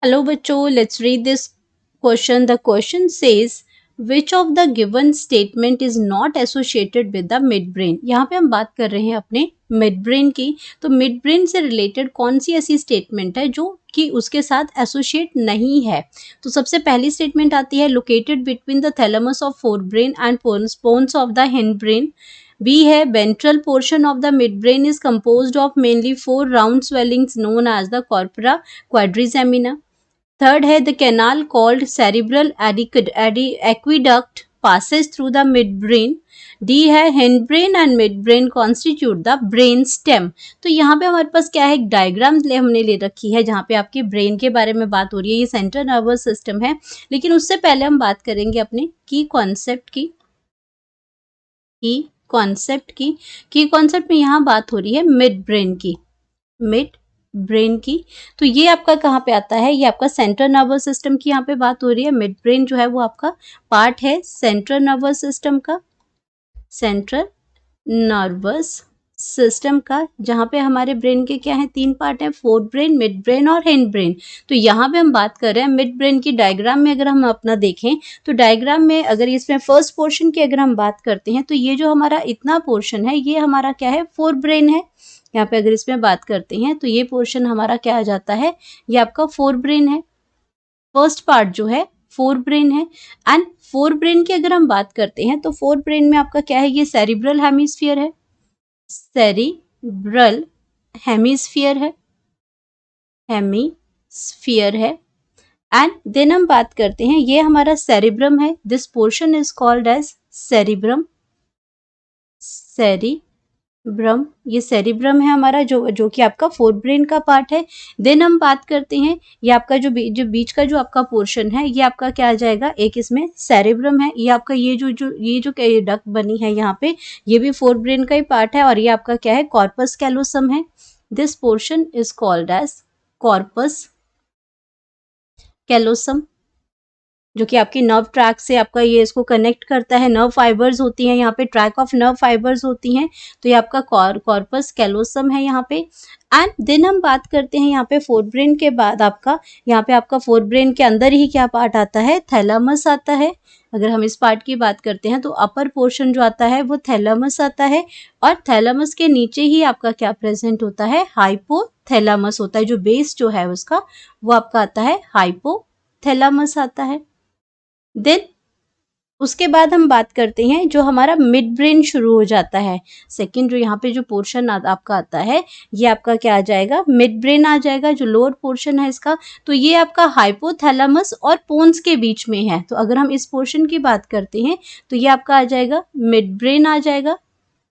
Hello बच्चों, let's read this question. The question says which of the given statement is not associated with the midbrain. यहाँ पे हम बात कर रहे हैं अपने midbrain की। तो midbrain से related कौन सी ऐसी statement है जो कि उसके साथ associate नहीं है। तो सबसे पहली statement आती है located between the thalamus of forebrain and pons of the hindbrain. B है ventral portion of the midbrain is composed of mainly 4 round swellings known as the corpora quadrigemina. Third है the canal called cerebral aqueduct passes through the midbrain. डी है hindbrain and midbrain constitute the brain stem. तो यहाँ पे हमारे पास क्या है, एक डायग्राम हमने ले रखी है जहाँ पे आपके ब्रेन के बारे में बात हो रही है. ये सेंट्रल नर्वस सिस्टम है, लेकिन उससे पहले हम बात करेंगे अपने की कॉन्सेप्ट की. की कॉन्सेप्ट में यहाँ बात हो रही है मिड ब्रेन की. तो ये आपका कहाँ पे आता है, ये आपका सेंट्रल नर्वस सिस्टम की यहाँ पे बात हो रही है. मिड ब्रेन जो है वो आपका पार्ट है सेंट्रल नर्वस सिस्टम का, जहाँ पे हमारे ब्रेन के क्या है, 3 पार्ट है, फोर ब्रेन, मिड ब्रेन और हिंड ब्रेन. तो यहाँ पे हम बात कर रहे हैं मिड ब्रेन की. डायग्राम में अगर हम अपना देखें तो डायग्राम में अगर इसमें फर्स्ट पोर्शन की अगर हम बात करते हैं तो ये जो हमारा इतना पोर्शन है ये हमारा क्या है, फोर ब्रेन है. यहाँ पे अगर इसमें बात करते हैं तो ये पोर्शन हमारा क्या आ जाता है, ये आपका फोर ब्रेन है. फर्स्ट पार्ट जो है फोर ब्रेन है. एंड फोर ब्रेन की अगर हम बात करते हैं तो फोर ब्रेन में आपका क्या है, ये सेरिब्रल हेमिस्फीयर है. एंड देन हम बात करते हैं, ये हमारा सेरिब्रम है. This portion is called as cerebrum. ये सेरिब्रम है हमारा जो कि आपका फोर ब्रेन का पार्ट है. देन हम बात करते हैं, ये आपका जो बीच का जो आपका पोर्शन है ये आपका क्या आ जाएगा, एक इसमें सेरिब्रम है. ये आपका ये जो डक्ट बनी है यहाँ पे, ये भी फोर ब्रेन का ही पार्ट है. और ये आपका क्या है, कॉर्पस कैलोसम है. This portion is called as corpus callosum, जो कि आपकी नर्व ट्रैक से आपका ये इसको कनेक्ट करता है. नर्व फाइबर्स होती हैं यहाँ पे, ट्रैक ऑफ नर्व फाइबर्स होती हैं. तो ये आपका कॉर्पस कैलोसम है यहाँ पे. एंड देन हम बात करते हैं यहाँ पे फोर ब्रेन के बाद आपका यहाँ पे आपका फोर ब्रेन के अंदर ही क्या पार्ट आता है, थैलामस आता है. अगर हम इस पार्ट की बात करते हैं तो अपर पोर्शन जो आता है वो थैलामस आता है. और थैलामस के नीचे ही आपका क्या प्रेजेंट होता है, हाइपोथैलामस होता है. जो बेस जो है उसका वो आपका आता है हाइपोथैलामस आता है. देन उसके बाद हम बात करते हैं जो हमारा मिड ब्रेन शुरू हो जाता है. सेकंड जो यहाँ पे जो पोर्शन आपका आता है ये आपका क्या आ जाएगा, मिड ब्रेन आ जाएगा. जो लोअर पोर्शन है इसका, तो ये आपका हाइपोथैलामस और पोन्स के बीच में है. तो अगर हम इस पोर्शन की बात करते हैं तो ये आपका आ जाएगा मिड ब्रेन आ जाएगा.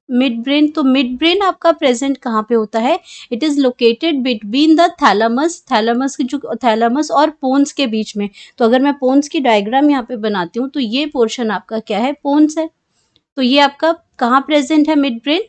मिड ब्रेन, तो मिड ब्रेन आपका प्रेजेंट कहाँ पे होता है, it is located between the thalamus की जो थैलामस और पोन्स के बीच में. तो अगर मैं पोन्स की डायग्राम यहाँ पे बनाती हूँ तो ये पोर्शन आपका क्या है, पोन्स है. तो ये आपका कहाँ प्रेजेंट है, मिड ब्रेन,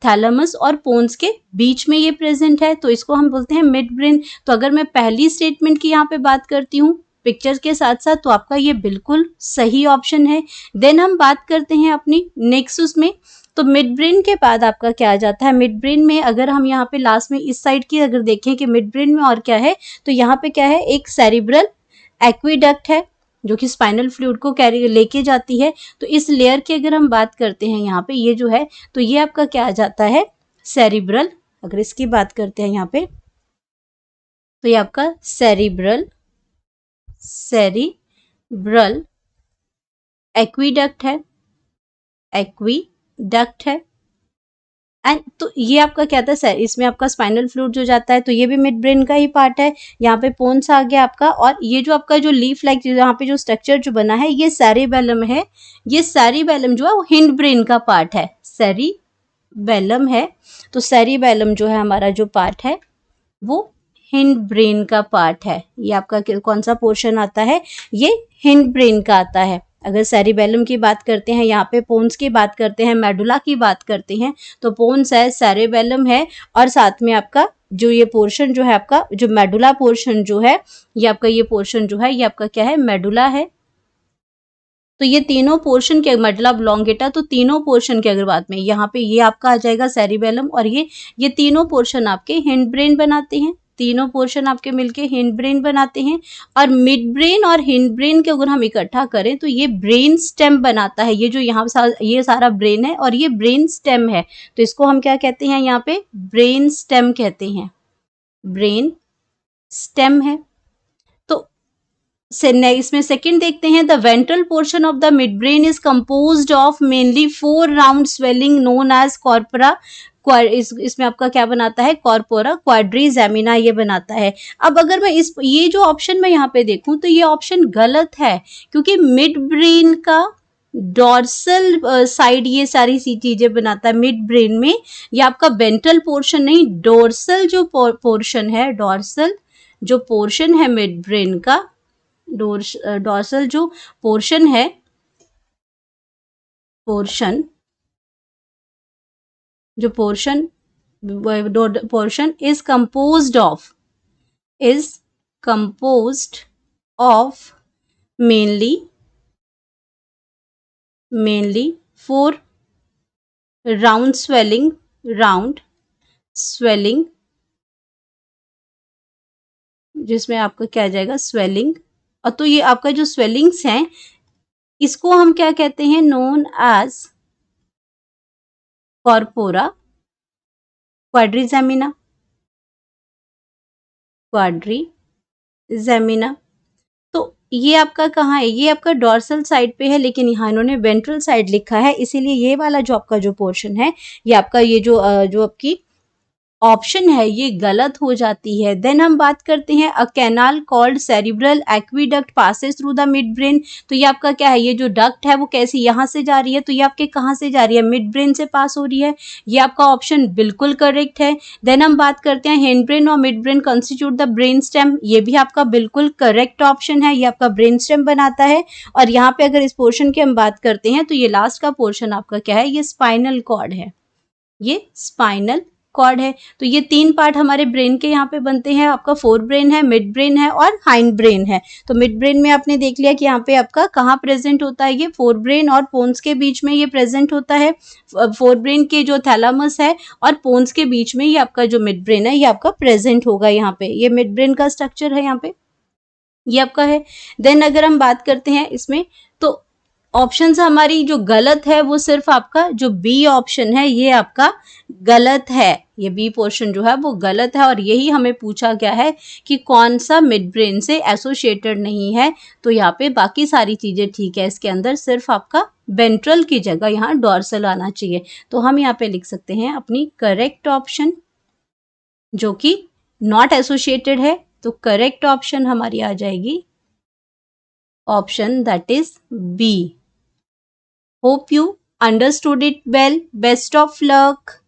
थैलामस और पोन्स के बीच में ये प्रेजेंट है. तो इसको हम बोलते हैं मिड ब्रेन. तो अगर मैं पहली स्टेटमेंट की यहाँ पे बात करती हूँ पिक्चर के साथ साथ, तो आपका ये बिल्कुल सही ऑप्शन है. देन हम बात करते हैं अपनी नेक्स्ट उसमें, तो मिड ब्रेन के बाद आपका क्या आ जाता है, मिड ब्रेन में अगर हम यहाँ पे लास्ट में इस साइड की अगर देखें कि मिड ब्रेन में और क्या है, तो यहाँ पे क्या है, एक सेरिब्रल एक्विडक्ट है जो कि स्पाइनल फ्लूइड को कैरी लेके जाती है. तो इस लेयर की अगर हम बात करते हैं यहाँ पे, ये जो है तो ये आपका क्या आ जाता है, सेरिब्रल. अगर इसकी बात करते हैं यहाँ पे तो ये आपका सेरिब्रल एक्विडक्ट है. एंड तो ये आपका क्या था, इसमें आपका स्पाइनल फ्लूइड जो जाता है तो ये भी मिड ब्रेन का ही पार्ट है. यहाँ पे पोन्स आ गया आपका. और ये जो आपका जो लीफ लाइक यहाँ पे जो स्ट्रक्चर जो बना है ये सेरिबेलम है. ये सेरिबेलम जो है वो हिंड ब्रेन का पार्ट है, सेरिबेलम है. तो सेरिबेलम जो है हमारा जो पार्ट है वो हिंड ब्रेन का पार्ट है. ये आपका कौन सा पोर्शन आता है, ये हिंड ब्रेन का आता है. अगर सेरिबेलम की बात करते हैं, यहाँ पे पोन्स की बात करते हैं, मेडुला की बात करते हैं, तो पोन्स है, सेरिबेलम है, और साथ में आपका जो ये पोर्शन जो है आपका जो मेडुला पोर्शन जो है, ये आपका ये पोर्शन जो है ये आपका क्या है, मेडुला है. तो ये तीनों पोर्शन के मेडुला ऑब्लोंगेटा, तो तीनों पोर्शन की अगर बात में यहाँ पे ये आपका आ जाएगा सेरिबेलम, और ये तीनों पोर्शन आपके हिंड ब्रेन बनाते हैं. तीनों पोर्शन आपके मिलके हिंड ब्रेन बनाते हैं। और मिड ब्रेन और हिंड ब्रेन के अगर हम इकट्ठा करें तो ये ब्रेन स्टेम बनाता है। ये जो यहाँ ये सारा ब्रेन है और ये ब्रेन स्टेम है, तो इसको हम क्या कहते हैं, यहाँ पे ब्रेन स्टेम कहते हैं, ब्रेन स्टेम है। तो इसमें सेकंड देखते हैं, the ventral portion of the mid brain is composed of mainly 4 round swelling known as corpora. इसमें आपका क्या बनाता है, कॉर्पोरा क्वाड्रिजेमिना ये बनाता है। अब अगर मैं ये जो ऑप्शन मैं यहाँ पे देखूं तो ये ऑप्शन गलत है, क्योंकि मिड ब्रेन का डॉर्सल साइड ये सारी सी चीजें बनाता है मिड ब्रेन में। ये आपका वेंट्रल पोर्शन नहीं, डॉर्सल जो पोर्शन है, डॉर्सल जो पोर्शन है मिड ब्रेन का, डॉर्सल जो पोर्शन है, जो portion is composed of mainly 4 round swelling, जिसमें आपका क्या आ जाएगा, स्वेलिंग। और तो ये आपका जो स्वेलिंग्स हैं इसको हम क्या कहते हैं, नोन एज कॉर्पोरा क्वाड्रिजेमिना। तो ये आपका कहाँ है, ये आपका डॉर्सल साइड पे है, लेकिन यहाँ इन्होंने वेंट्रल साइड लिखा है, इसीलिए ये वाला जो आपका जो पोर्शन है, ये आपका ये जो आपकी ऑप्शन है ये गलत हो जाती है। देन हम बात करते हैं, a canal called cerebral aqueduct passes through the mid brain. तो ये आपका क्या है, ये जो डक्ट है वो कैसी यहाँ से जा रही है, तो ये आपके कहाँ से जा रही है, मिड ब्रेन से पास हो रही है। ये आपका ऑप्शन बिल्कुल करेक्ट है। देन हम बात करते हैं, हिंड ब्रेन और mid brain constitute the brain stem. ये भी आपका बिल्कुल करेक्ट ऑप्शन है, ये आपका ब्रेन स्टेम बनाता है। और यहाँ पे अगर इस पोर्शन की हम बात करते हैं तो ये लास्ट का पोर्शन आपका क्या है, ये स्पाइनल कॉर्ड है, ये स्पाइनल कॉर्ड है। तो ये 3 पार्ट हमारे ब्रेन के यहाँ पे बनते हैं, आपका फोर ब्रेन है, मिड ब्रेन है और हाइंड ब्रेन है। तो मिड ब्रेन में आपने देख लिया कि यहाँ पे आपका कहाँ प्रेजेंट होता है, ये फोर ब्रेन और पोन्स के बीच में ये प्रेजेंट होता है। फोर ब्रेन के जो थैलामस है और पोन्स के बीच में ये आपका जो मिड ब्रेन है ये आपका प्रेजेंट होगा। यहाँ पे ये मिड ब्रेन का स्ट्रक्चर है, यहाँ पे ये आपका है। देन अगर हम बात करते हैं इसमें, तो ऑप्शन हमारी जो गलत है वो सिर्फ आपका जो बी ऑप्शन है ये आपका गलत है, ये बी पोर्शन जो है वो गलत है। और यही हमें पूछा गया है कि कौन सा मिड ब्रेन से एसोसिएटेड नहीं है। तो यहाँ पे बाकी सारी चीजें ठीक है, इसके अंदर सिर्फ आपका वेंट्रल की जगह यहाँ डॉर्सल आना चाहिए। तो हम यहाँ पे लिख सकते हैं अपनी करेक्ट ऑप्शन जो कि नॉट एसोसिएटेड है। तो करेक्ट ऑप्शन हमारी आ जाएगी option that is B. Hope you understood it well. Best of luck.